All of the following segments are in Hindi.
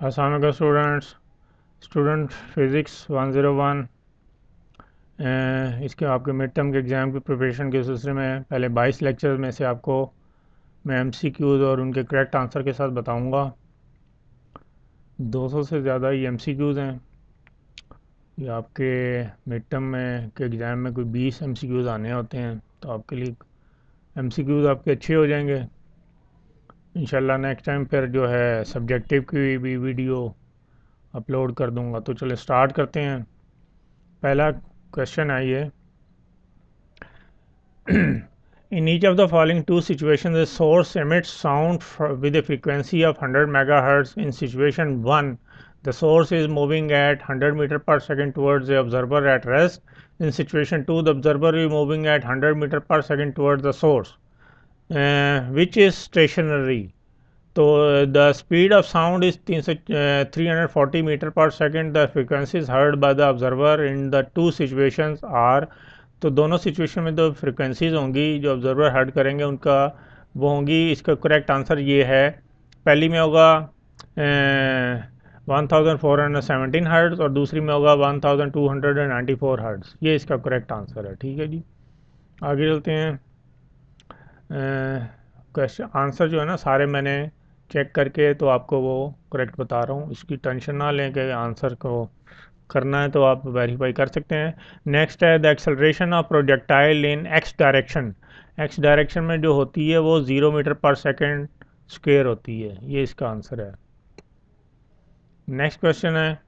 अस्सलाम वालेकुम स्टूडेंट फिज़िक्स 101। इसके आपके मिड टर्म के एग्ज़ाम की प्रिपरेशन के सिलसिले में पहले 22 लेक्चर में से आपको मैं एमसीक्यूज़ और उनके करेक्ट आंसर के साथ बताऊंगा। 200 से ज़्यादा ये एमसीक्यूज़ हैं। ये आपके मिड टर्म में के एग्ज़ाम में कोई 20 एमसीक्यूज़ आने होते हैं, तो आपके लिए एमसीक्यूज़ आपके अच्छे हो जाएंगे इंशाल्लाह। नेक्स्ट टाइम फिर जो है सब्जेक्टिव की भी वीडियो अपलोड कर दूंगा। तो चले स्टार्ट करते हैं। पहला क्वेश्चन है ये In each of the following two situations, the source emits sound with a frequency of 100 megahertz. In situation 1, the source is moving at 100 meter per second towards the observer at rest. In situation 2, the observer is moving at 100 meter per second towards the source, which is stationary. So the speed of sound is 340 meter per second. The frequencies heard by the observer in the two situations are, तो दोनों सिचुएशन में जो फ्रिक्वेंसीज होंगी जो ऑब्जर्वर हर्ड करेंगे उनका वो होंगी। इसका करेक्ट आंसर ये है, पहली में होगा 1417 हर्ट्ज़ और दूसरी में होगा 1294 हर्ट्ज़। ये इसका करेक्ट आंसर है। ठीक है जी, आगे चलते हैं। क्वेश्चन आंसर जो है ना सारे मैंने चेक करके तो आपको वो करेक्ट बता रहा हूँ, इसकी टेंशन ना लें कि आंसर को करना है तो आप वेरीफाई कर सकते हैं। नेक्स्ट है the acceleration of projectile in x direction. X direction में जो होती है वो 0 मीटर पर सेकेंड स्क्वेयर होती है। ये इसका आंसर है। नेक्स्ट क्वेश्चन है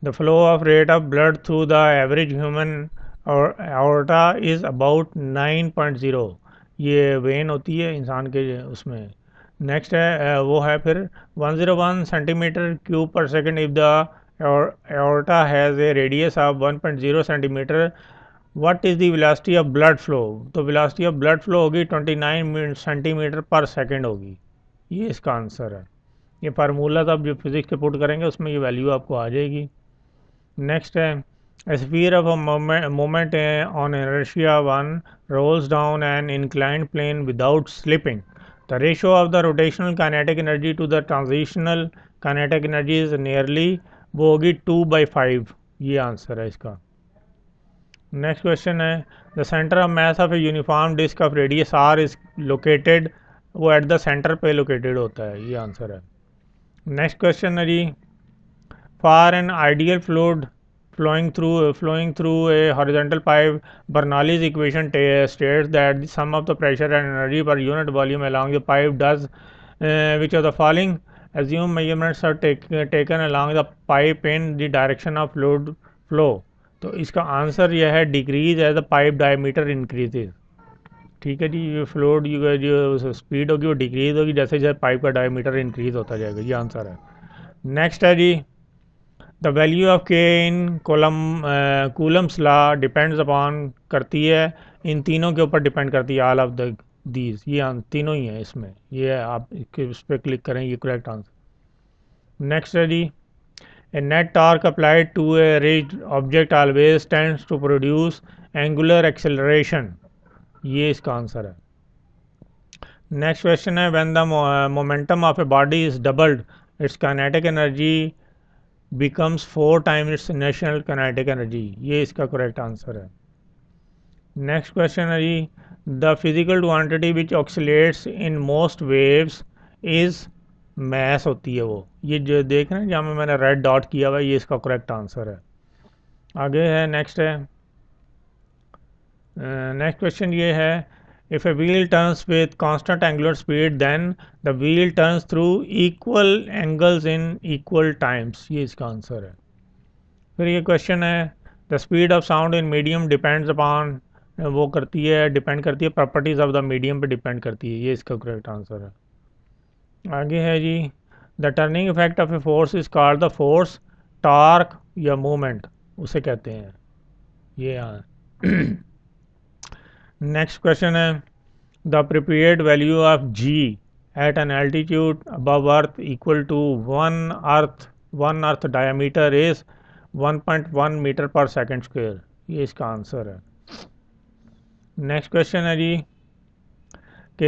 the flow of rate of blood through the average human और aorta इज़ अबाउट 9.0। ये वेन होती है इंसान के उसमें। नेक्स्ट है वो है फिर 101 सेंटीमीटर क्यूब पर second if the aorta has a radius of 1.0 centimetre. What is the velocity of blood flow? तो वेलोसिटी ऑफ ब्लड फ्लो होगी 29 सेंटीमीटर पर सेकेंड होगी। ये इसका आंसर है। ये फार्मूला आप जो फिजिक्स के पुट करेंगे उसमें ये वैल्यू आपको आ जाएगी। नेक्स्ट है a sphere of a moment on inertia 1 rolls down an inclined plane without slipping. The ratio of the rotational kinetic energy to the transitional kinetic energy is nearly, वो होगी 2/5। ये आंसर है इसका। नेक्स्ट क्वेश्चन है the centre of mass of a uniform disc of radius R is located. वो एट द सेंटर पे लोकेटेड होता है। ये आंसर है। नेक्स्ट क्वेश्चन है जी for an ideal fluid flowing through a horizontal pipe, Bernoulli's equation states that the sum of the pressure and energy per unit volume along the pipe does which of the following? Assume measurements are taken along the pipe in the direction of fluid flow. तो इसका आंसर यह है decrease as the pipe diameter increases. ठीक है जी, ये फ्लूइड जो स्पीड होगी वो डिक्रीज होगी जैसे जैसे पाइप का डायमीटर इंक्रीज होता जाएगा। ये आंसर है। नेक्स्ट है जी the value of K in Coulomb's law depends upon करती है, इन तीनों के ऊपर डिपेंड करती है। ऑल ऑफ द दीज, ये तीनों ही हैं इसमें। ये आप इस पर क्लिक करें, ये करेक्ट आंसर। नेक्स्ट है जी a net torque applied to a rigid object always tends to produce angular acceleration. ये इसका आंसर है। नेक्स्ट क्वेश्चन है when the momentum of a body is doubled its kinetic energy becomes 4 times its initial kinetic energy। ये इसका करेक्ट आंसर है। नेक्स्ट क्वेश्चन है जी the physical quantity which oscillates in most waves is mass होती है वो। ये जो देख रहे हैं जहाँ में मैंने रेड डॉट किया हुआ है, ये इसका करेक्ट आंसर है। आगे है नेक्स्ट है नेक्स्ट क्वेश्चन ये है if a wheel turns with constant angular speed then the wheel turns through equal angles in equal times। ये इसका आंसर है। फिर ये क्वेश्चन है the speed of sound in medium depends upon, वो करती है डिपेंड करती है प्रॉपर्टीज ऑफ द मीडियम पे डिपेंड करती है। ये इसका करेक्ट आंसर है। आगे है जी the turning effect of a force is called the force, torque या मूवमेंट उसे कहते हैं। ये नेक्स्ट क्वेश्चन है the prepared value of g at an altitude above earth equal to one earth diameter is 1.1 metre पर सेकेंड स्क्वेयर। ये इसका आंसर है। नेक्स्ट क्वेश्चन है जी कि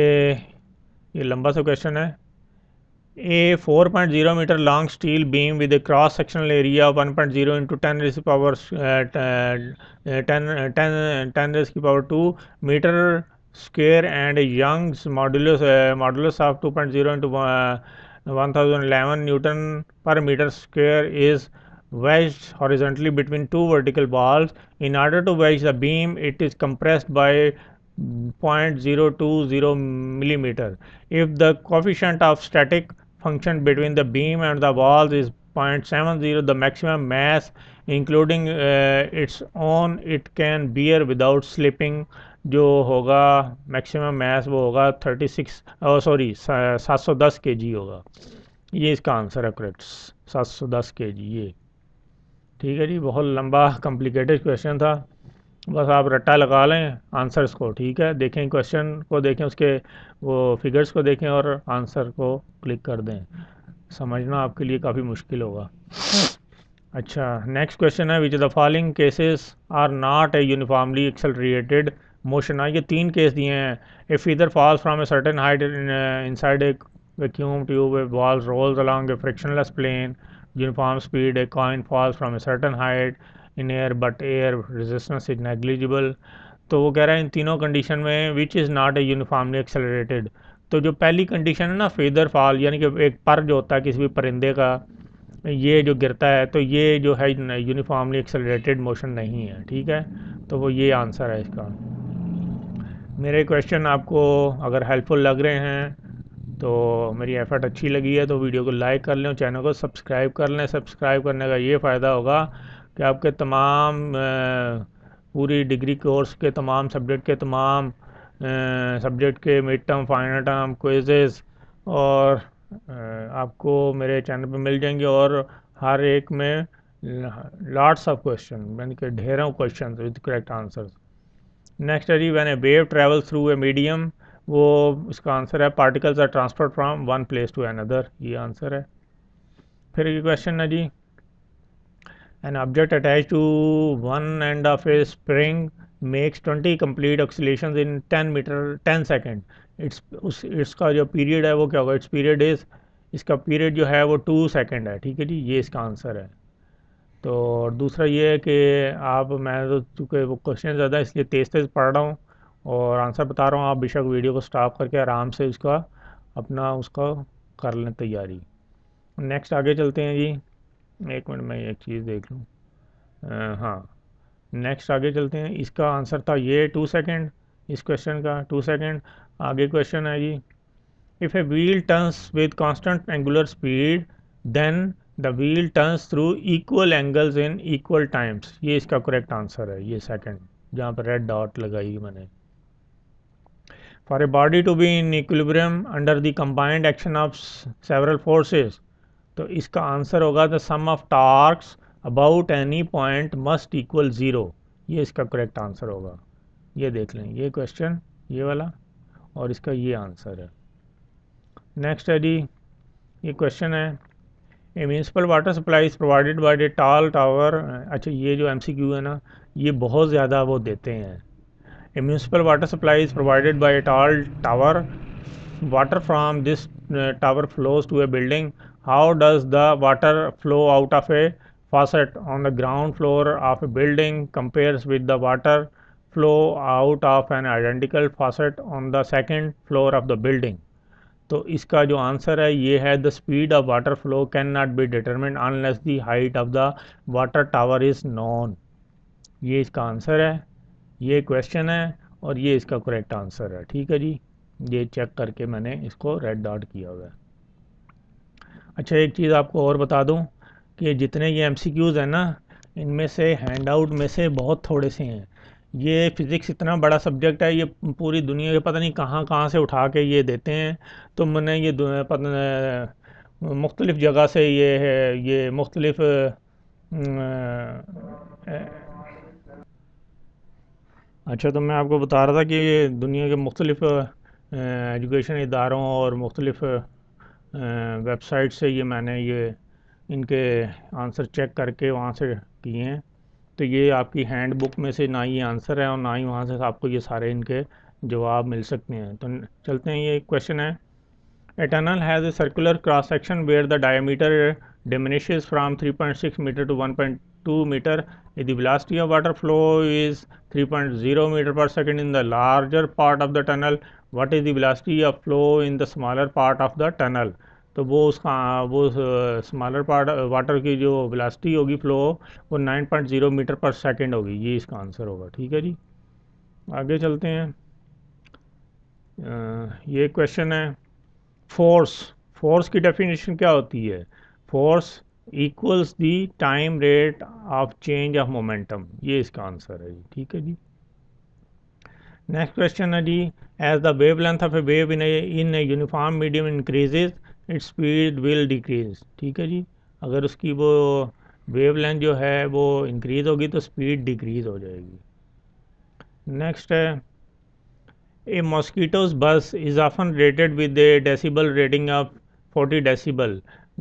ये लंबा सा क्वेश्चन है A 4.0 meter long steel beam with a cross sectional area of 1.0 into 10 raised to power 10 raised to power 2 meter square and a Young's modulus of 2.0 into 1011 Newton per meter square is wedged horizontally between two vertical walls. In order to wedge the beam, it is compressed by 0.020 millimeter. If the coefficient of static function between the beam and the walls is 0.70, the maximum mass including its own it can bear without slipping जो होगा मैक्सिमम मैस वो होगा 710 kg होगा। ये इसका आंसर है करेक्ट, 710 kg। ये ठीक है जी, बहुत लंबा कॉम्प्लिकेटेड क्वेश्चन था, बस आप रट्टा लगा लें आंसर्स को। ठीक है, देखें क्वेश्चन को, देखें उसके वो फिगर्स को देखें और आंसर को क्लिक कर दें, समझना आपके लिए काफ़ी मुश्किल होगा। अच्छा, नेक्स्ट क्वेश्चन है which the following cases are not a uniformly accelerated motion. ये तीन केस दिए हैं। A feather falls from a certain height inside a vacuum tube, a ball rolls along a frictionless plane uniform speed, a coin falls from a certain height in air but air resistance is negligible. तो वो कह रहा है इन तीनों कंडीशन में which is not a uniformly accelerated. तो जो पहली कंडीशन है ना फेदर फॉल, यानी कि एक पर जो होता है किसी भी परिंदे का, ये जो गिरता है, तो ये जो है यूनिफॉर्मली एक्सेलरेटेड मोशन नहीं है। ठीक है, तो वो ये आंसर है इसका। मेरे क्वेश्चन आपको अगर हेल्पफुल लग रहे हैं तो मेरी एफर्ट अच्छी लगी है तो वीडियो को लाइक कर लें, चैनल को सब्सक्राइब कर लें। सब्सक्राइब करने का ये फ़ायदा होगा कि आपके तमाम पूरी डिग्री कोर्स के तमाम सब्जेक्ट के तमाम सब्जेक्ट के mid term, final term, quizzes और आपको मेरे चैनल पे मिल जाएंगे, और हर एक में लॉट्स ऑफ क्वेश्चन, यानी कि ढेरों question with correct answers. Next है जी when a wave travel through a medium, वो इसका आंसर है particles are transferred from one place to another, ये आंसर है। फिर ये क्वेश्चन है जी an object attached to one end of a spring makes 20 complete oscillations in 10 second. इसका जो पीरियड है वो क्या होगा, इट्स पीरियड इज, इसका पीरियड जो है वो 2 सेकेंड है। ठीक है जी, ये इसका आंसर है। तो दूसरा ये है कि आप, मैं तो चूँकि वो क्वेश्चन ज़्यादा इसलिए तेज़ तेज़ पढ़ रहा हूँ और आंसर बता रहा हूँ, आप बेशक वीडियो को स्टॉप करके आराम से उसका अपना उसका कर लें तैयारी। नेक्स्ट आगे चलते हैं जी, एक मिनट में एक चीज़ देख लूँ। हाँ, नेक्स्ट आगे चलते हैं। इसका आंसर था ये 2 सेकेंड, इस क्वेश्चन का 2 सेकेंड। आगे क्वेश्चन है जी if a wheel turns with constant angular speed then the wheel turns through equal angles in equal times. ये इसका करेक्ट आंसर है, ये सेकेंड जहाँ पर रेड डॉट लगाई मैंने। For a body to be in equilibrium under the combined action of several forces, तो इसका आंसर होगा the sum of torques about any point must equal zero. ये इसका करेक्ट आंसर होगा। ये देख लें, ये क्वेश्चन ये वाला और इसका ये आंसर है। नेक्स्ट है जी, ये क्वेश्चन है a municipal water supply is provided by a tall tower. अच्छा, ये जो एमसीक्यू है ना, ये बहुत ज़्यादा वो देते हैं। A municipal water supply is provided by a tall tower, water from this tower flows to a building. How does the water flow out of a faucet on the ground floor of a building compares with the water flow out of an identical faucet on the second floor of the building? तो इसका जो आंसर है ये है the speed of water flow can not be determined unless the height of the water tower is known. ये इसका आंसर है, ये क्वेश्चन है और ये इसका करेक्ट आंसर है। ठीक है जी, ये चेक करके मैंने इसको रेड डॉट किया हुआ है। अच्छा, एक चीज़ आपको और बता दूं कि जितने ये एमसीक्यूज़ हैं ना, इनमें से हैंडआउट में से बहुत थोड़े से हैं। ये फ़िज़िक्स इतना बड़ा सब्जेक्ट है, ये पूरी दुनिया के पता नहीं कहाँ कहाँ से उठा के ये देते हैं। तो मैंने ये मुख्तलिफ़ जगह से ये है, ये मुख्तलिफ़ अच्छा, तो मैं आपको बता रहा था कि ये दुनिया के मुख्तलिफ़ एजुकेशन इदारों और मुख्तलिफ़ वेबसाइट से ये मैंने ये इनके आंसर चेक करके वहाँ से किए हैं। तो ये आपकी हैंड बुक में से ना ही आंसर है और ना ही वहाँ से आपको ये सारे इनके जवाब मिल सकते हैं। तो चलते हैं, ये क्वेश्चन है A tunnel has a circular cross section where the diameter diminishes from 3.6 meter to 1.2 meter. If the velocity of water flow is 3.0 meter per second in the larger part of the tunnel, what is the velocity of flow in the smaller part of the tunnel? तो वो उसका वो स्मॉलर पार्ट वाटर की जो वेलोसिटी होगी फ्लो वो 9.0 मीटर पर सेकंड होगी। ये इसका आंसर होगा। ठीक है जी, आगे चलते हैं। ये क्वेश्चन है फोर्स। फोर्स की डेफिनेशन क्या होती है? Force equals the time rate of change of momentum. ये इसका आंसर है जी। ठीक है जी, नेक्स्ट क्वेश्चन है जी, as the wavelength of a wave in a uniform medium increases its speed will decrease. ठीक है जी, अगर उसकी वो वेव लेंथ जो है वो इंक्रीज होगी तो स्पीड डिक्रीज हो जाएगी। नेक्स्ट है, a mosquito's buzz is often rated with a decibel rating of 40 decibel.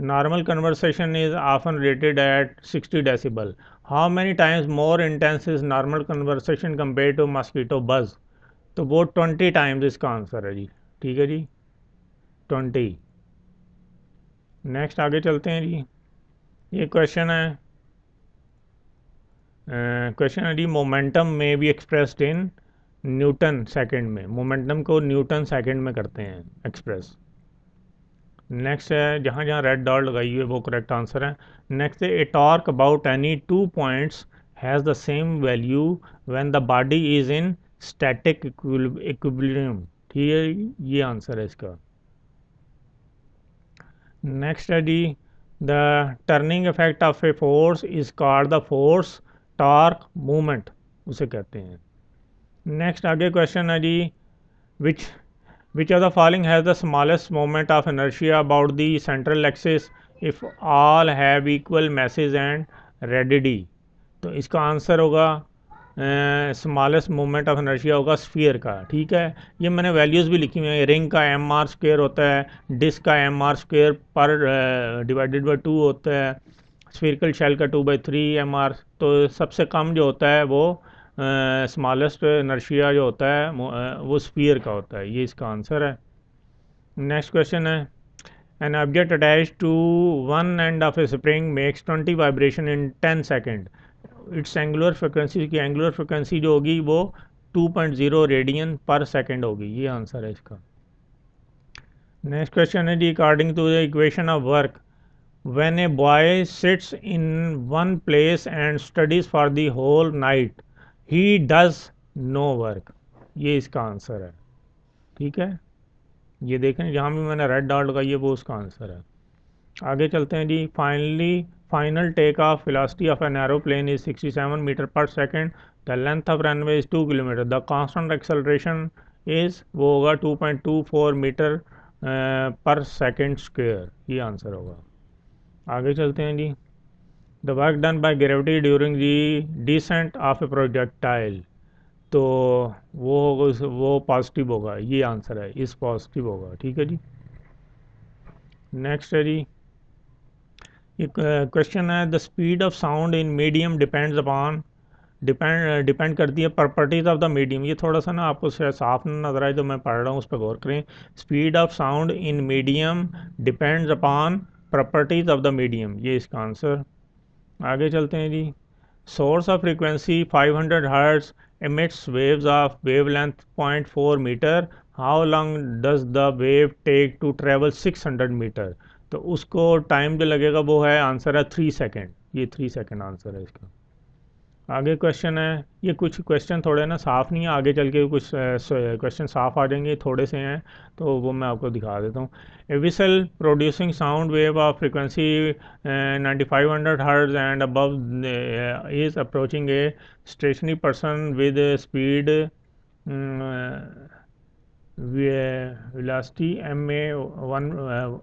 Normal conversation is often rated at 60 decibel. How many times more intense is normal conversation compared to mosquito buzz? तो वो 20 टाइम्स इसका आंसर है जी। ठीक है जी, 20। नेक्स्ट आगे चलते हैं जी। ये क्वेश्चन है मोमेंटम में be expressed in newton second में। मोमेंटम को न्यूटन सेकंड में करते हैं एक्सप्रेस। नेक्स्ट है, जहाँ जहाँ रेड डॉट लगाई हुई है वो करेक्ट आंसर है। नेक्स्ट है, a torque about any 2 points has the same value when the body is in static equilibrium. ठीक है, ये आंसर है इसका। नेक्स्ट है जी, the turning effect of a force is called the force torque movement, उसे कहते हैं। नेक्स्ट आगे क्वेश्चन है जी, which of the following has the smallest moment of inertia about the central axis if all have equal masses and रेडिडी। तो इसका आंसर होगा स्मॉलेस्ट मोमेंट ऑफ इनर्शिया होगा स्फीयर का। ठीक है, ये मैंने वैल्यूज़ भी लिखी हुई हैं। रिंग का mr² होता है, डिस्क का mr² पर डिवाइडेड बाई 2 होता है, स्फीरिकल शेल का 2/3 mr। तो सबसे कम जो होता है वो स्मॉलेस्ट इनर्शिया जो होता है वो स्फीयर का होता है। ये इसका आंसर है। नेक्स्ट क्वेश्चन है, an object attach to one end of a spring makes 20 vibration in 10 second. Its angular frequency की एंगुलर फ्रिक्वेंसी जो होगी वो 2.0 रेडियन पर सेकेंड होगी। ये आंसर है इसका। नेक्स्ट क्वेश्चन है जी, according to the equation of work when a boy sits in one place and studies for the whole night he does no work. ये इसका आंसर है। ठीक है, ये देखें जहाँ भी मैंने रेड डॉट लगाई है वो उसका आंसर है। आगे चलते हैं जी। Final take off velocity of an aeroplane is 67 metre पर second. The length of runway is 2 kilometre. The constant acceleration is वो होगा 2.24 मीटर पर सेकेंड स्क्वेयर। ये आंसर होगा। आगे चलते हैं जी। The work done by gravity during the descent of a projectile. तो वो पॉजिटिव होगा। ये आंसर है, इस पॉजिटिव होगा। ठीक है जी, नेक्स्ट है जी। एक क्वेश्चन है, the speed of sound in medium depends upon depend करती है प्रॉपर्टीज़ ऑफ द मीडियम। ये थोड़ा सा ना आपको साफ नजर आए तो मैं पढ़ रहा हूँ, उस पर गौर करें। Speed of sound in medium depends upon properties of the medium. ये इसका आंसर। आगे चलते हैं जी। Source of frequency 500 hertz emits waves of wavelength 0.4 metre. How long does the wave take to travel 600 metre. तो उसको टाइम जो लगेगा वो है, आंसर है 3 सेकेंड। ये 3 सेकेंड आंसर है इसका। आगे क्वेश्चन है, ये कुछ क्वेश्चन थोड़े ना साफ़ नहीं है, आगे चल के कुछ क्वेश्चन साफ़ आ जाएंगे, थोड़े से हैं तो वो मैं आपको दिखा देता हूँ। A whistle producing sound wave of frequency 9500 hertz and above is approaching a stationary person with speed velocity ma1।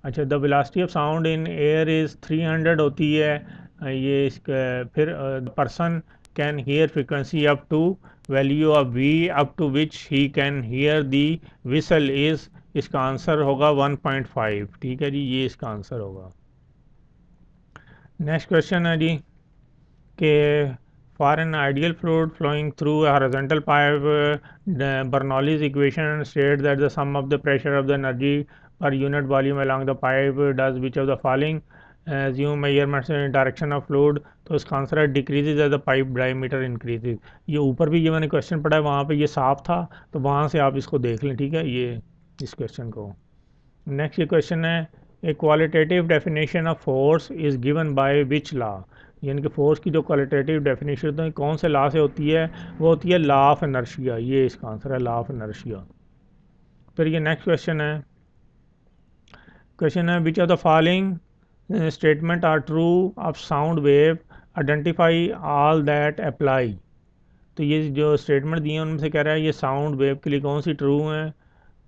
अच्छा, the velocity of sound in air is 300 होती है। ये इसका फिर person can hear frequency up to value of V up to which he can hear the whistle is. इसका आंसर होगा 1.5। ठीक है जी, ये इसका आंसर होगा। नेक्स्ट क्वेश्चन है जी कि for an ideal fluid flowing through horizontal pipe, Bernoulli's equation state that the sum of the pressure of the energy per unit volume along the pipe does which of the following? Assume measurements in direction of fluid, तो इसका आंसर है decreases as the pipe diameter increases. ये ऊपर भी ये मैंने क्वेश्चन पढ़ा है, वहाँ पे ये साफ था, तो वहाँ से आप इसको देख लें, ठीक है, ये इस क्वेश्चन को। नेक्स्ट ये क्वेश्चन है, ए qualitative definition of force is given by which law? यानी कि फोर्स की जो क्वालिटेटिव डेफिनेशन होती है कौन से लॉ से होती है? वो होती है लॉ ऑफ इनर्शिया। ये इसका आंसर है, लॉ ऑफ इनर्शिया। फिर ये नेक्स्ट क्वेश्चन है which of the following statement are true of sound wave, identify all that apply. तो ये जो स्टेटमेंट दिए हैं उनमें से कह रहा है ये साउंड वेव के लिए कौन सी ट्रू है?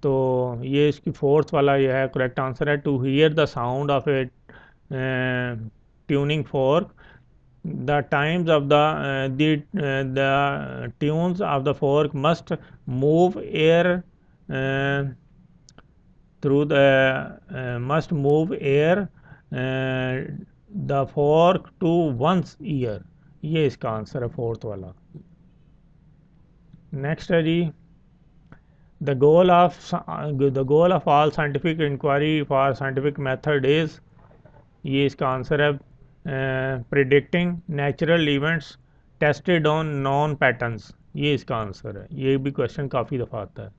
तो ये इसकी फोर्थ वाला ये है, करेक्ट आंसर है, to hear the sound of a tuning fork the times of the tunes of the fork must move air uh, through the must move air the fork to one's ear। ये इसका आंसर है फोर्थ वाला। नेक्स्ट है जी, the goal of all scientific inquiry for scientific method is, ये इसका आंसर है predicting natural events tested on non patterns. ये इसका आंसर है, ये भी क्वेश्चन काफ़ी दफ़ा आता है।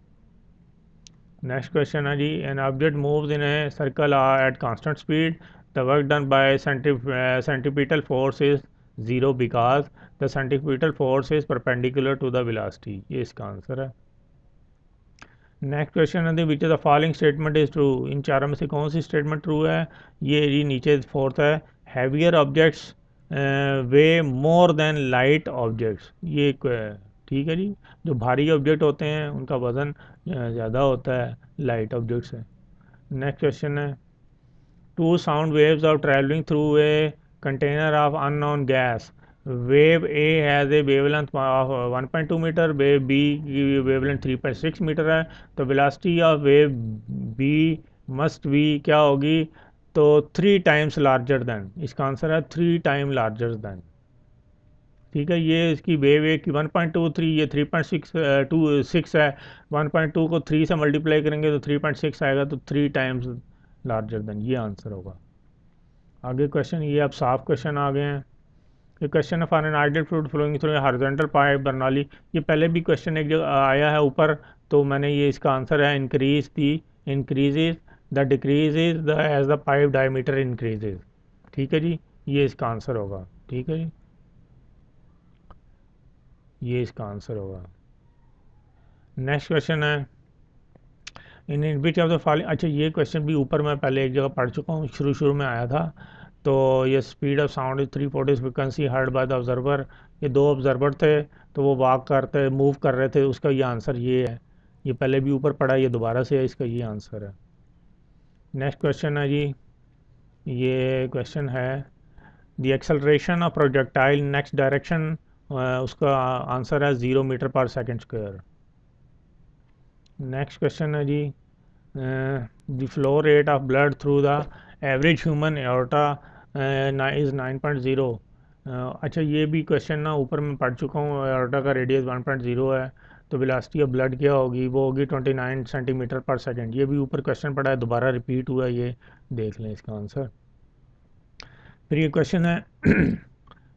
नेक्स्ट क्वेश्चन है जी, an object moves in a circle at constant speed, the work done by centripetal force is zero because the centripetal force is perpendicular to the velocity. ये इसका आंसर है। नेक्स्ट क्वेश्चन है which is the following statement is true? इन चारों में से कौन सी स्टेटमेंट ट्रू है? ये जी नीचे फोर्थ है, हैवियर ऑब्जेक्ट्स वे मोर देन लाइट ऑब्जेक्ट्स। ये ठीक है जी, जो भारी ऑब्जेक्ट होते हैं उनका वज़न ज़्यादा होता है लाइट ऑब्जेक्ट से। नेक्स्ट क्वेश्चन है, two sound waves are travelling through a container of unknown gas, wave A has a wavelength of 1.2 metre, wave B की वेवलेंथ 3.6 मीटर है, तो velocity of wave B must be क्या होगी? तो 3 टाइम्स लार्जर दैन। इसका आंसर है 3 टाइम लार्जर दैन। ठीक है, ये इसकी वेव ए की 1.23, ये 3.6 है, 1.2 को 3 से मल्टीप्लाई करेंगे तो 3.6 आएगा, तो 3 टाइम्स लार्जर दैन, ये आंसर होगा। आगे क्वेश्चन, ये अब साफ क्वेश्चन आ गए हैं। ये question for an ideal fluid flowing through horizontal pipe Bernoulli. ये पहले भी क्वेश्चन एक जगह आया है ऊपर, तो मैंने ये इसका आंसर है increases the decreases the as the pipe diameter increases. ठीक है जी, ये इसका आंसर होगा। ठीक है जी, ये इसका आंसर होगा। नेक्स्ट क्वेश्चन है, इन विच ऑफ द फॉलोइंग। अच्छा, ये क्वेश्चन भी ऊपर मैं पहले एक जगह पढ़ चुका हूँ, शुरू में आया था। तो ये speed of sound is 340 frequency heard by the observer. ये 2 ऑब्जर्वर थे, तो वो मूव कर रहे थे, उसका ये आंसर ये है। ये पहले भी ऊपर पढ़ा, ये दोबारा से है, इसका ये आंसर है। नेक्स्ट क्वेश्चन है जी, ये क्वेश्चन है the acceleration of projectile next direction, उसका आंसर है 0 मीटर पर सेकेंड स्क्वायर। नेक्स्ट क्वेश्चन है जी, the flow rate of blood through the average human aorta is 9.0। अच्छा, ये भी क्वेश्चन ना ऊपर मैं पढ़ चुका हूँ, एओर्टा का रेडियस 1.0 है, तो वेलोसिटी ऑफ ब्लड क्या होगी? वो होगी 29 सेंटीमीटर पर सेकेंड। ये भी ऊपर क्वेश्चन पढ़ा है, दोबारा रिपीट हुआ है, ये देख लें इसका आंसर। फिर ये क्वेश्चन है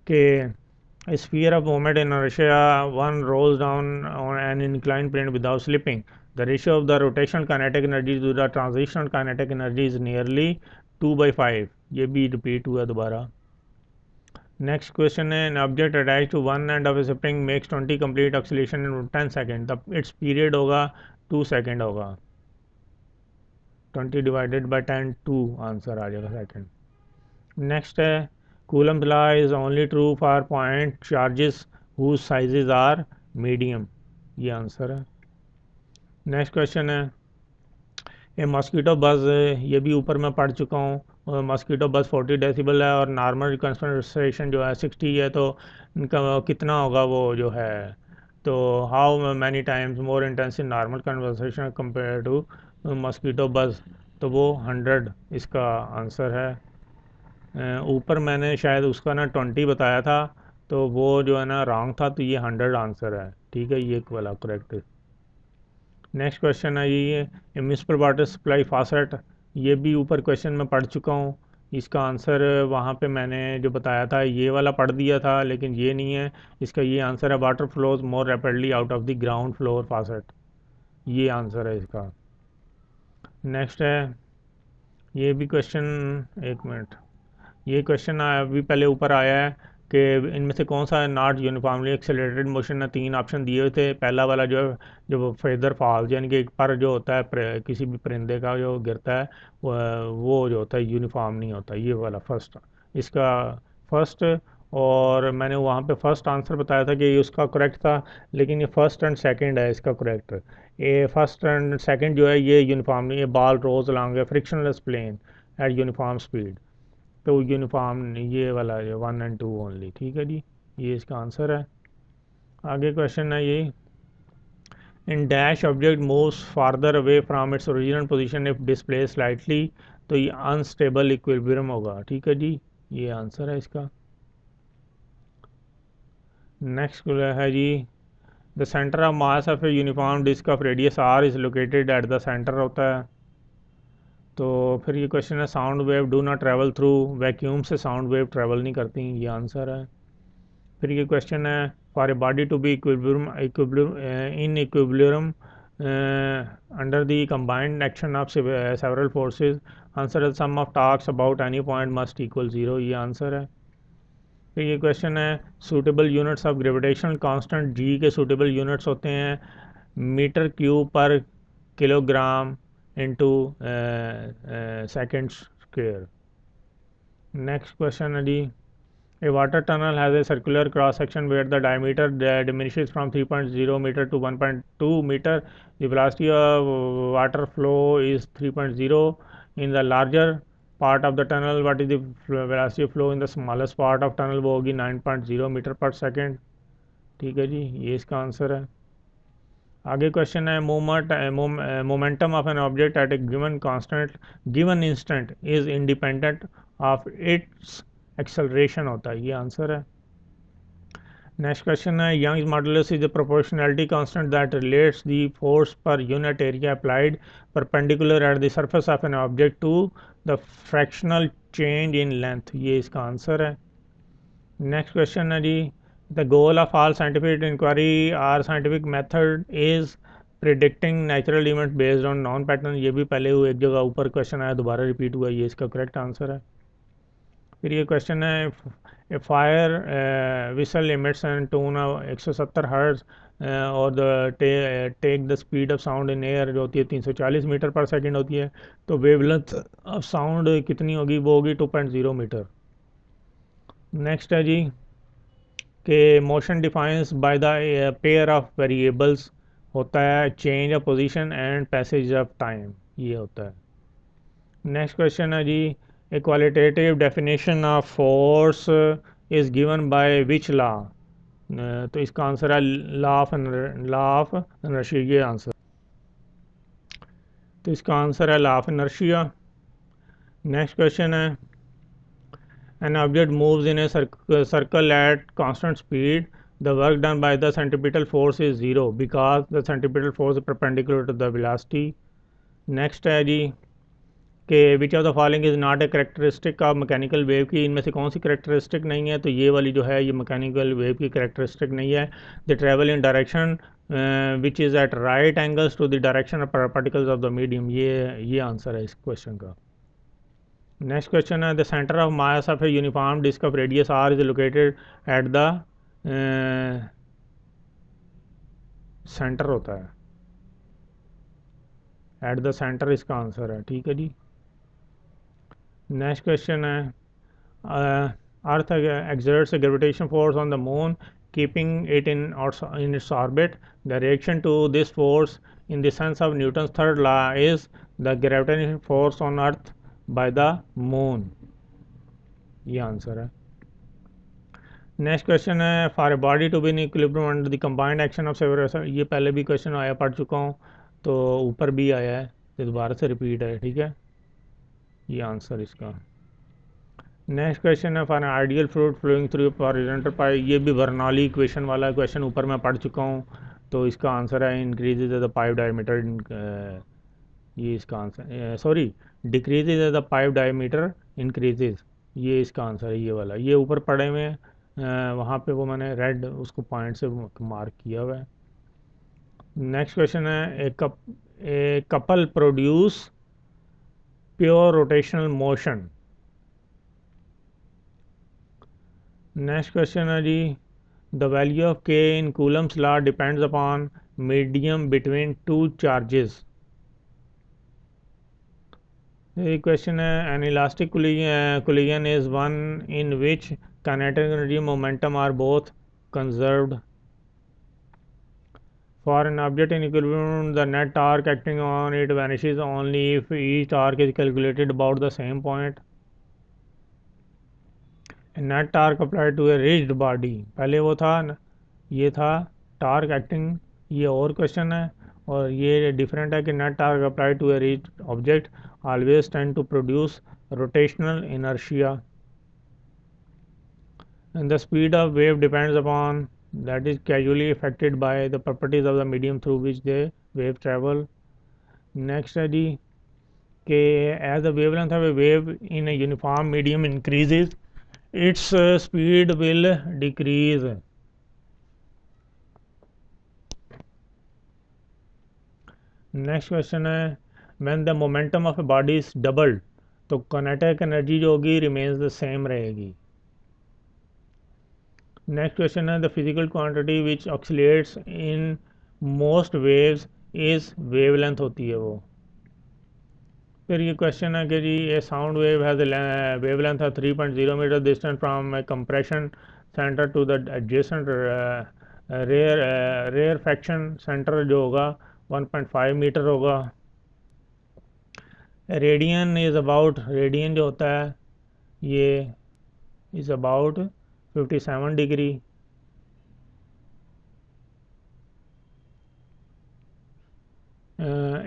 कि sphere of moment inertia one rolls down on an incline plane without slipping, the ratio of the rotational kinetic energy to the transitional kinetic energy is nearly 2/5। ये भी रिपीट हुआ दोबारा। नेक्स्ट क्वेश्चन है, an object attach to one end of a spring makes 20 complete oscillation in 10 second, the its period होगा 2 सेकेंड होगा। 20 डिवाइडेड बाई 10 2 आंसर आ जाएगा सेकेंड। नेक्स्ट है, Coulomb's law is only true for point charges whose sizes are medium. ये आंसर है। नेक्स्ट क्वेश्चन है, ये मॉस्कीटो बज़, ये भी ऊपर मैं पढ़ चुका हूँ। मॉस्कीटो बज़ 40 डेसिबल है और नॉर्मल कंसंट्रेशन जो है 60 है, तो इनका कितना होगा वो जो है? तो how many times more intense in normal conversation compare to mosquito buzz, तो वो 100 इसका आंसर है। ऊपर मैंने शायद उसका ना 20 बताया था, तो वो जो है ना रॉन्ग था, तो ये 100 आंसर है। ठीक है, ये वाला करेक्ट है। नेक्स्ट क्वेश्चन है ये म्यूनिसिपल वाटर सप्लाई फासेट, ये भी ऊपर क्वेश्चन में पढ़ चुका हूँ। इसका आंसर वहाँ पे मैंने जो बताया था ये वाला पढ़ दिया था, लेकिन ये नहीं है। इसका ये आंसर है water flows more rapidly out of the ground floor faucet, ये आंसर है इसका। नेक्स्ट है ये भी क्वेश्चन, एक मिनट, ये क्वेश्चन अभी पहले ऊपर आया है कि इनमें से कौन सा नॉट यूनिफॉर्मली एक्सेलरेटेड मोशन ने 3 ऑप्शन दिए हुए थे। पहला वाला जो है, जो फेदर फॉल यानी कि एक पर जो होता है किसी भी परिंदे का जो गिरता है वो जो होता है यूनिफॉर्म नहीं होता, ये वाला फर्स्ट, इसका फर्स्ट। और मैंने वहाँ पे फर्स्ट आंसर बताया था कि ये उसका करेक्ट था, लेकिन ये फर्स्ट एंड सेकंड है इसका करेक्ट। ये फर्स्ट एंड सेकंड जो है ये यूनिफॉर्म नहीं, ये ball rolls along a frictionless plane at uniform speed, तो यूनिफॉर्म ये वाला है 1 एंड 2 ओनली, ठीक है जी, ये इसका आंसर है। आगे क्वेश्चन है ये in dash object moves farther away from its original position if display slightly, तो ये अनस्टेबल इक्विलिब्रियम होगा, ठीक है जी, ये आंसर है इसका। नेक्स्ट है जी the centre of mass of a uniform disc of radius R is located at the centre होता है। तो फिर ये क्वेश्चन है sound wave do not travel through vacuum, से साउंड वेव ट्रैवल नहीं करती, ये आंसर है। फिर ये क्वेश्चन है for a body to be in equilibrium under the combined action of several forces, answer है sum of torques about any point must equal 0, ये आंसर है। फिर ये क्वेश्चन है suitable units of gravitational constant, G के सूटेबल यूनिट्स होते हैं मीटर क्यूब पर kilogram into second square. Next question है जी a water tunnel has a circular cross section where the diameter diminishes from 3.0 meter to 1.2 meter. The velocity of water flow is 3.0 in the larger part of the tunnel. What is the velocity of flow in the smallest part of tunnel? वो होगी 9.0 मीटर पर सेकेंड, ठीक है जी, ये इसका आंसर है। आगे क्वेश्चन है momentum of an object at a given instant is independent of its acceleration होता है, ये आंसर है। नेक्स्ट क्वेश्चन है Young's modulus is the proportionality constant that relates the force per unit area applied perpendicular at the surface of an object to the fractional change in length, ये इसका आंसर है। नेक्स्ट क्वेश्चन है जी the goal of all scientific inquiry or scientific method is predicting natural event based on non pattern, ये भी पहले एक जगह ऊपर क्वेश्चन आया दोबारा रिपीट हुआ, ये इसका करेक्ट आंसर है। फिर ये क्वेश्चन है a fire whistle emits and tone 170 hertz और the take the speed of sound in air जो होती है 340 मीटर पर सेकंड होती है, तो वेवलेंथ ऑफ साउंड कितनी होगी, वो होगी 2.0 मीटर। नेक्स्ट है जी कि motion defines by the pair of variables होता है change of position and passage of time, ये होता है। नेक्स्ट क्वेश्चन है जी a qualitative definition of force is given by which law, तो इसका आंसर है लॉ ऑफ इनर्शिया, ये आंसर, तो इसका आंसर है law of inertia. Next question है an object moves in a circle at constant speed, the work done by the centripetal force is 0 because the centripetal force is perpendicular to the velocity. Next है जी कि विच of the following is not A characteristic of mechanical wave की, इनमें से कौन सी करेक्टरिस्टिक नहीं है, तो ये वाली जो है ये मैकेनिकल वेव की करेक्टरिस्टिक नहीं है। The travel in direction which is at right angles to the direction of particles of the medium, ये आंसर है इस क्वेश्चन का। नेक्स्ट क्वेश्चन है the centre of mass of a uniform disc of radius R is located at the centre होता है, एट द सेंटर इसका आंसर है, ठीक है जी। नेक्स्ट क्वेश्चन है earth exerts a gravitation force on the moon keeping it in its orbit. The reaction to this force in the sense of Newton's third law is the gravitational force on earth by the moon, ये आंसर है। नेक्स्ट क्वेश्चन है for a body to be in equilibrium under the combined action of several, ये पहले भी क्वेश्चन आया, पढ़ चुका हूँ, तो ऊपर भी आया है, तो दोबारा से रिपीट है, ठीक है, ये आंसर इसका। नेक्स्ट क्वेश्चन है for an ideal fluid flowing through horizontal pipe, ये भी बर्नौली इक्वेशन वाला क्वेश्चन ऊपर मैं पढ़ चुका हूँ, तो इसका आंसर है इंक्रीजेज द पाइप डायमीटर। ये इसका answer, sorry, decreases the pipe diameter increases, ये इसका आंसर है, ये वाला, ये ऊपर पड़े हुए हैं, वहाँ पे वो मैंने रेड उसको पॉइंट से मार्क किया हुआ है। नेक्स्ट क्वेश्चन है, a couple produce pure rotational motion. Next question है जी, the value of K in Coulomb's law depends upon medium between two charges. ये क्वेश्चन है, an elastic collision is one in which kinetic energy momentum are both conserved. For an object in equilibrium, the net torque acting on it vanishes only if each torque is calculated about the same point. Net torque applied to a rigid body, पहले वो था ये था टॉर्क एक्टिंग, ये और क्वेश्चन है, और ये डिफरेंट है कि net torque applied to a rigid object always tend to produce rotational inertia, and the speed of wave depends upon, that is casually affected by the properties of the medium through which the wave travel. Next है जी, कि as the wavelength of a wave in a uniform medium increases, its speed will decrease. Next question है, when the momentum of a body is doubled, तो काइनेटिक एनर्जी जो होगी रिमेन्स द सेम रहेगी। नेक्स्ट क्वेश्चन है, the physical quantity which oscillates in most waves is wavelength होती है वो। फिर ये क्वेश्चन है कि जी, a sound wave has wavelength है 3.0 metre distance from a compression centre to the adjacent rarefaction centre जो होगा 1.5 मीटर होगा। रेडियन इज़ अबाउट, रेडियन जो होता है ये is about 57 degree.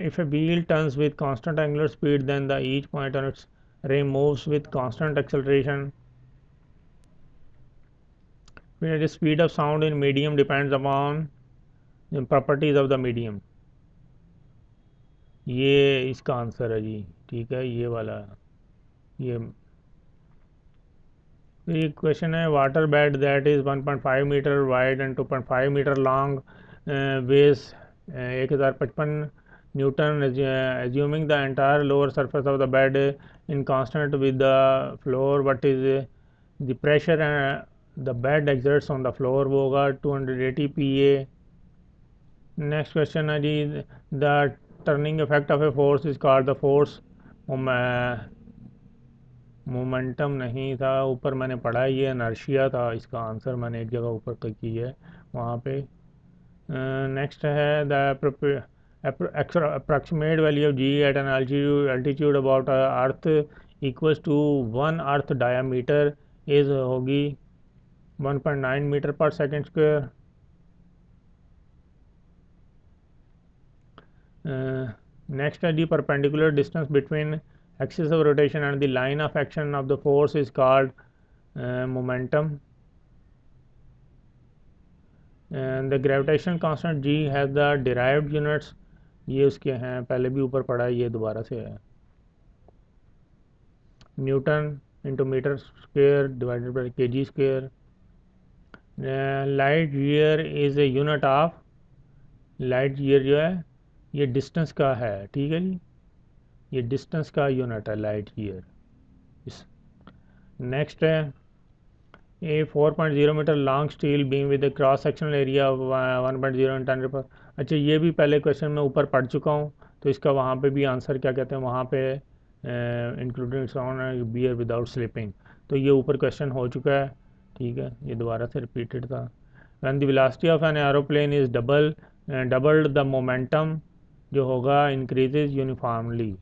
If a wheel turns with constant angular speed, then the each point on its rim moves with constant acceleration. Where the speed of sound in medium depends upon the properties of the medium. ये इसका आंसर है जी, ठीक है, ये वाला, ये क्वेश्चन है, water bed that is 1.5 metre wide and 2.5 metre long weighs 1055 Newton, assuming the entire lower surface of the bed in constant with the floor, what is the pressure the bed exerts on the floor, वो होगा 280 PA. नेक्स्ट क्वेश्चन है जी, the turning effect of a force is called the force momentum नहीं था, ऊपर मैंने पढ़ा है, ये इनर्शिया था, इसका आंसर मैंने एक जगह ऊपर की है वहाँ पे। नेक्स्ट है, the approximate value of g at an altitude about earth equals to 1 earth diameter is होगी 1.9 मीटर पर सेकेंड स्क्वायर। नेक्स्ट है जी, perpendicular distance between axis of rotation and the line of action of the force is called momentum, and the gravitational constant g has the derived units, ये उसके हैं, पहले भी ऊपर पढ़ा है, ये दोबारा से है, Newton into metre square divided by K G square. Light year is a unit of, light year जो है ये डिस्टेंस का है, ठीक है जी, ये डिस्टेंस का यूनिट है लाइट ईयर। नेक्स्ट है, a 4.0 metre long steel beam with cross sectional area 1.0 × 10 पर। अच्छा, ये भी पहले क्वेश्चन में ऊपर पढ़ चुका हूँ, तो इसका वहाँ पे भी आंसर क्या कहते हैं, वहाँ पे including sound bear without slipping, तो ये ऊपर क्वेश्चन हो चुका है, ठीक है, ये दोबारा से रिपीटेड था। When the velocity of an aeroplane is doubled the momentum जो होगा इंक्रीजेज यूनिफॉर्मली।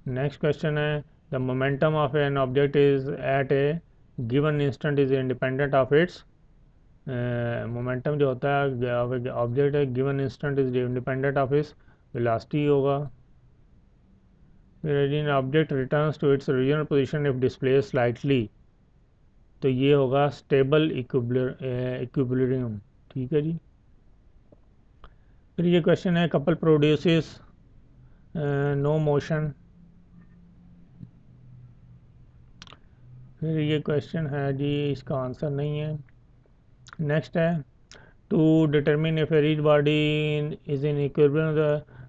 नेक्स्ट क्वेश्चन है, the momentum of an object is at a given instant is independent of its, momentum जो होता है ऑब्जेक्ट है given instant is independent of its velocity होगा। फिर object returns to its original position if displace slightly, तो ये होगा स्टेबल इक्विलिब्रियम। ठीक है जी। फिर ये क्वेश्चन है कपल प्रोड्यूसेस नो मोशन। फिर ये क्वेश्चन है जी, इसका आंसर नहीं है। नेक्स्ट है to determine if a rigid body is in equilibrium,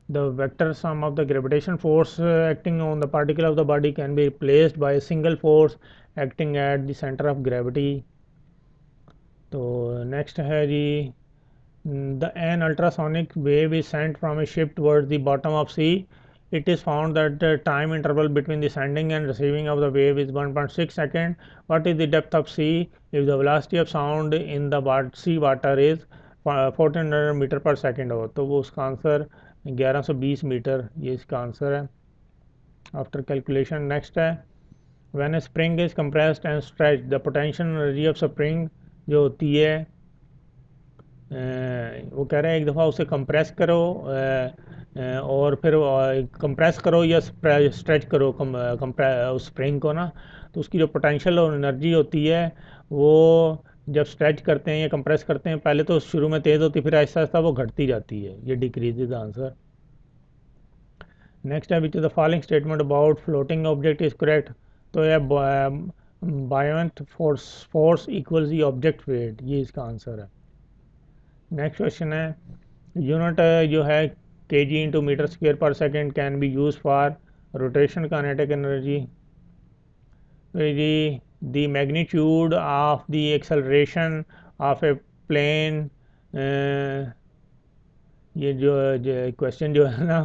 the vector sum of the gravitation force acting on the particle of the body can be replaced by a single force acting at the center of gravity. तो नेक्स्ट है जी, the an ultrasonic wave is sent from a ship towards the bottom of sea. It is found that the time interval between the sending and receiving of the wave is 1.6 seconds. What is the depth of sea if the velocity of sound in the sea water is 1400 metre पर सेकेंड हो? तो वो उसका आंसर 1120 मीटर, ये इसका आंसर है आफ्टर कैलकुलेशन। नेक्स्ट है when A spring is compressed and stretch the potential energy of spring जो होती है, वो कह रहे हैं एक दफ़ा उसे कंप्रेस करो और फिर कंप्रेस करो या स्ट्रेच करो उस स्प्रिंग को ना, तो उसकी जो पोटेंशियल और एनर्जी होती है वो जब स्ट्रेच करते हैं या कंप्रेस करते हैं पहले तो शुरू में तेज़ होती है, फिर आहिस्ता आहिस्ता वो घटती जाती है, ये डिक्रीज द आंसर। नेक्स्ट है which is the following statement about floating object is correct? तो यह बायोंट force equals the object wait, ये इसका आंसर है। नेक्स्ट क्वेश्चन है यूनिट जो है K G into metre square per second can be use for rotation kinetic energy. जी the magnitude of the acceleration of a plane, ये जो क्वेश्चन जो है ना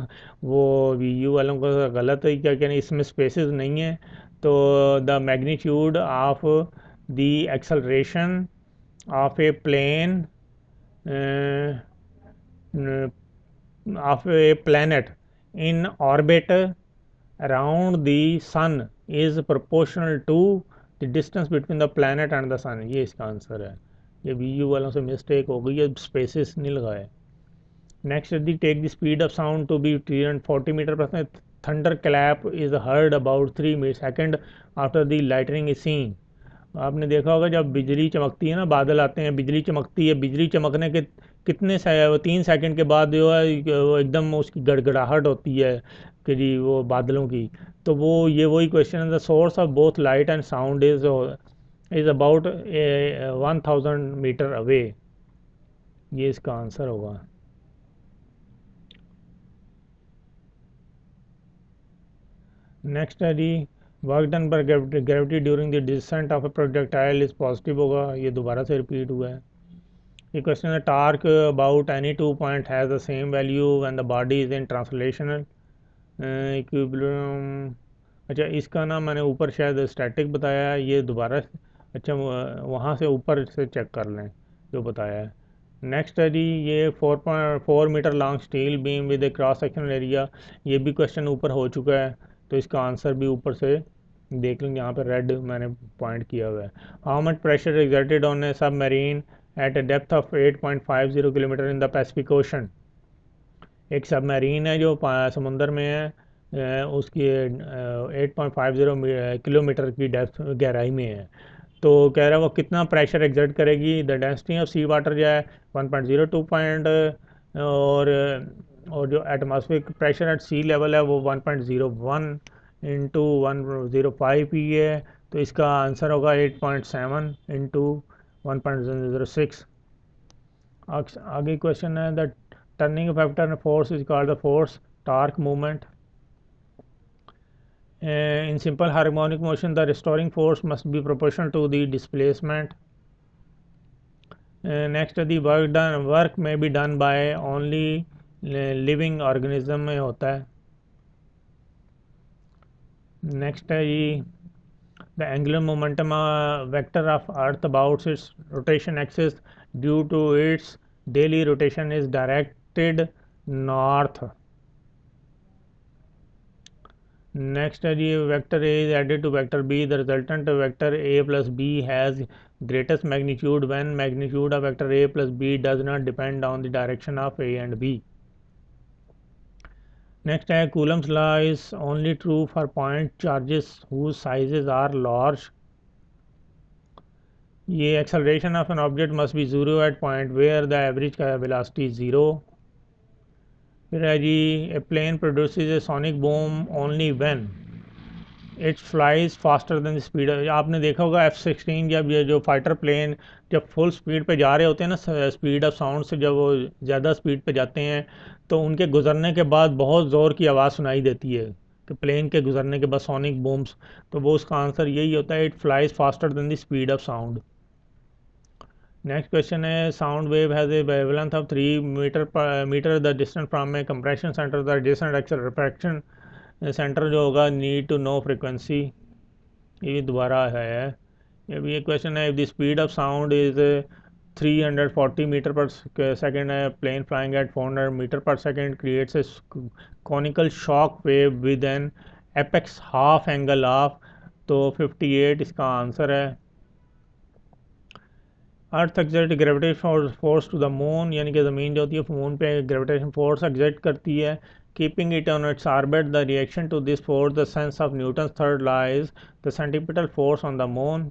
वो यू वालों का गलत है, क्या कहना इसमें स्पेसेस नहीं है। तो the magnitude of the acceleration of a plane of a planet in orbit around the sun is proportional to the distance between the planet and the sun, ये इसका आंसर है। ये वी यू वालों से मिस्टेक हो गई है, स्पेसिस नहीं लगाए। नेक्स्ट दी take the speed of sound to be 340 metre per second, thunder clap is heard about 3 second after the lightning is seen. आपने देखा होगा जब बिजली चमकती है ना, बादल आते हैं, बिजली चमकती है, बिजली चमकने के कितने 3 सेकंड के बाद जो है वो एकदम उसकी गड़गड़ाहट होती है कि जी वो बादलों की। तो वो ये वही क्वेश्चन है, the source of both light and sound is about 1000 metre away, ये इसका आंसर होगा। नेक्स्ट है जी वर्क डन पर gravity during the descent of a projectile is positive होगा, ये दोबारा से रिपीट हुआ है। ये क्वेश्चन है torque about any 2 point has the same value when the body is in translational equilibrium. अच्छा इसका ना मैंने ऊपर शायद स्टैटिक बताया है, ये दोबारा अच्छा वहाँ से ऊपर से चेक कर लें जो बताया है। नेक्स्ट है जी ये 4.4 metre long steel beam with a cross sectional area, ये भी क्वेश्चन ऊपर हो चुका है, तो इसका आंसर भी ऊपर से देख लेंगे, यहाँ पर रेड मैंने पॉइंट किया हुआ है। How much pressure exerted on a submarine at a depth of 8.50 kilometre in the Pacific Ocean. एक सब मरीन है जो समुंदर में है, उसकी 8.50 किलोमीटर की डेप्थ गहराई में है, तो कह रहा है वो कितना प्रेशर एग्जर्ट करेगी। The density of sea water जो है 1.02 पॉइंट, और जो atmospheric pressure at sea level है वो 1.01 इंटू 105 पी है, तो इसका आंसर होगा 8.7 इंटू 1.06। आगे क्वेश्चन है the turning factor force is called the force torque movement. In simple harmonic motion, the restoring force must be proportional to the displacement. Next, the work may be done by only living organism में होता है। Next है जी the angular momentum vector of Earth about its rotation axis due to its daily rotation is directed north. Next है जी vector A is added to vector B, the resultant vector A plus B has greatest magnitude when magnitude of vector A plus B does not depend on the direction of A and B. Next है Coulomb's law is only true for point charges whose sizes are large. ये acceleration of an object must be zero at point where the average का वेलोसिटी ज़ीरो। फिर है जी, a plane produces a sonic boom only when it flies faster than speed. आपने देखा होगा F-16 जब ये जो फाइटर प्लेन जब फुल स्पीड पे जा रहे होते हैं ना, स्पीड ऑफ साउंड से जब वो ज़्यादा स्पीड पे जाते हैं तो उनके गुजरने के बाद बहुत ज़ोर की आवाज़ सुनाई देती है कि प्लेन के गुजरने के बाद सोनिक बूम्स। तो वो उसका आंसर यही होता है, it flies faster than the speed of sound. Next question है, sound wave has a wavelength of 3 metre the distance from a compression centre the adjacent excel refraction centre जो होगा नीड टू नो फ्रिक्वेंसी। ये भी दोबारा है। ये भी एक क्वेश्चन है, if the speed of sound is 340 metre पर सेकेंड है, प्लेन फ्लाइंग एट 400 मीटर पर second creates a conical shock wave with an apex half angle of. तो 58 इसका आंसर है। Earth exert gravitation force to the moon, यानी कि ज़मीन जो होती है मून पे ग्रेविटेशन फोर्स एग्जर्ट करती है, keeping it on its orbit. The reaction to this force the sense of Newton third law is the centripetal force on the moon.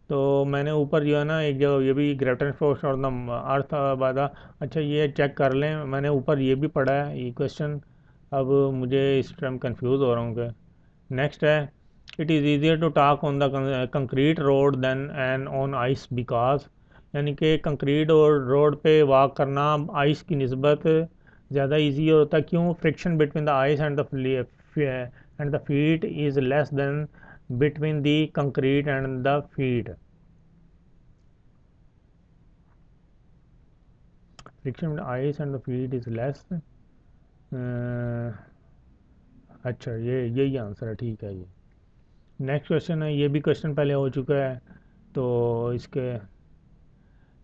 तो मैंने ऊपर जो है ना एक जो ये भी ग्रेविटेशन फोर्स और द अर्थ बाधा, अच्छा ये चेक कर लें, मैंने ऊपर ये भी पढ़ा है ये क्वेश्चन। अब मुझे इस टाइम कंफ्यूज हो रहा हूँ कि नेक्स्ट है, it is easier to talk on the concrete road than an on ice because, यानी कि कंक्रीट और रोड पे वॉक करना आइस की निस्बत ज़्यादा इजी होता है। क्यों? Friction between the ice and the feet is less than between the concrete and the feet. Friction between ice and the feet is less. अच्छा ये यही आंसर है, ठीक है। ये नेक्स्ट क्वेश्चन है, ये भी क्वेश्चन पहले हो चुका है। तो इसके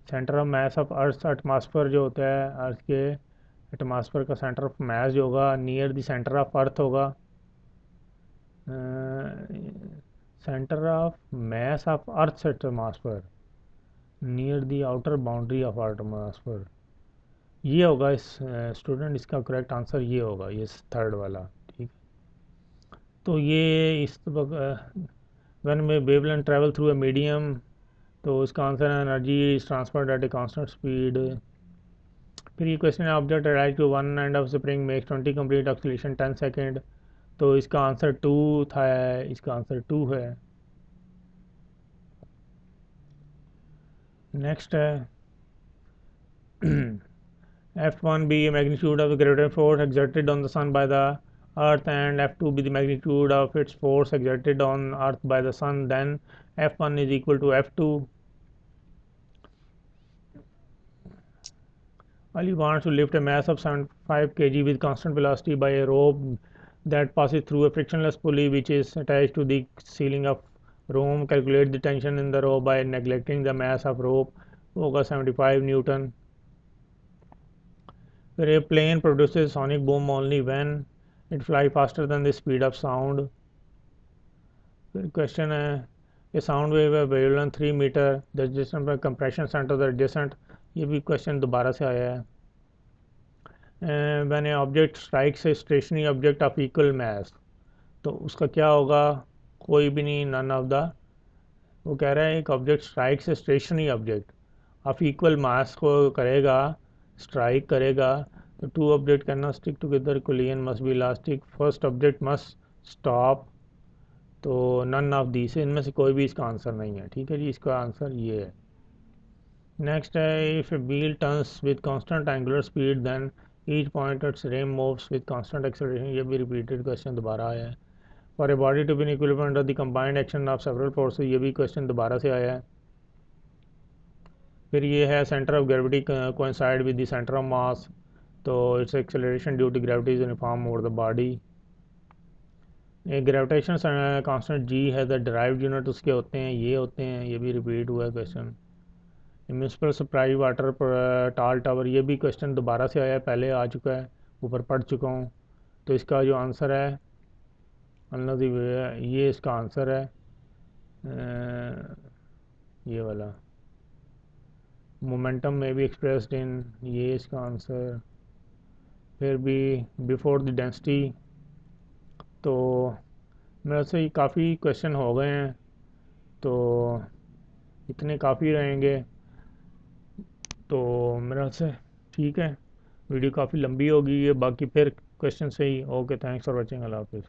centre of mass of earth atmosphere जो होता है अर्थ के एटमॉस्फेयर का सेंटर ऑफ मास जो होगा near the centre of earth होगा। Centre of mass of earth atmosphere near the outer boundary of atmosphere, ये होगा इस स्टूडेंट, इसका करेक्ट आंसर ये होगा, ये थर्ड वाला। ठीक। तो ये इस व्हेन में wavelength travel through a medium, तो इसका आंसर है energy is transferred at a constant speed. फिर ये क्वेश्चन है, object arise to one end of spring makes 20 complete oscillation 10 second. तो इसका आंसर 2 था, इसका आंसर 2 है। नेक्स्ट है F1 be a magnitude of the gravitational force exerted on the sun by the earth and F2 be the magnitude of its force exerted on earth by the sun, then F1 is equal to F2. Ali wants to lift a mass of 75 kg with constant velocity by a rope that passes through a frictionless pulley which is attached to the ceiling of room. Calculate the tension in the rope by neglecting the mass of rope, होगा 75 Newton. The airplane produces sonic boom only when it flies faster than the speed of sound. फिर क्वेश्चन है, ये साउंड वेव है wavelength 3 metre the distance from compression centre the adjacent. ये भी क्वेश्चन दोबारा से आया है। When a object strikes a stationary object of equal mass, तो उसका क्या होगा? कोई भी नहीं, नन ऑफ द। वो कह रहा है एक ऑब्जेक्ट स्ट्राइक से stationary object of equal mass को करेगा, स्ट्राइक करेगा, तो two object can not stick together, collision must be elastic, first object must stop. तो नन ऑफ दिस, इनमें से कोई भी इसका आंसर नहीं है। ठीक है जी, इसका आंसर ये है। नेक्स्ट है, if a wheel turns with constant angular speed then each point its rim moves with constant acceleration. ये भी रिपीटेड क्वेश्चन दोबारा आया है। For a body to be in equilibrium under the combined action of several forces, ये भी क्वेश्चन दोबारा से आया है। फिर ये है, centre of gravity coincide with the centre of mass, तो its acceleration due to gravity is uniform over the body. एक ग्रेविटेशन कांस्टेंट जी है द डिराइव्ड यूनिट उसके होते हैं, ये होते हैं, ये भी रिपीट हुआ है क्वेश्चन। म्यूनसिपल सप्लाई वाटर टाल टावर, ये भी क्वेश्चन दोबारा से आया है, पहले आ चुका है, ऊपर पढ़ चुका हूँ। तो इसका जो आंसर है ये इसका आंसर है ये वाला, मोमेंटम में भी एक्सप्रेस्ड इन, ये इसका आंसर। फिर भी बिफोर द डेंसिटी, तो मेरे से काफ़ी क्वेश्चन हो गए हैं। तो इतने काफ़ी रहेंगे। तो मेरा से ठीक है, वीडियो काफ़ी लंबी होगी ये, बाकी फिर क्वेश्चन से ही। ओके, थैंक्स फॉर वॉचिंग, अल्लाह हाफिज़।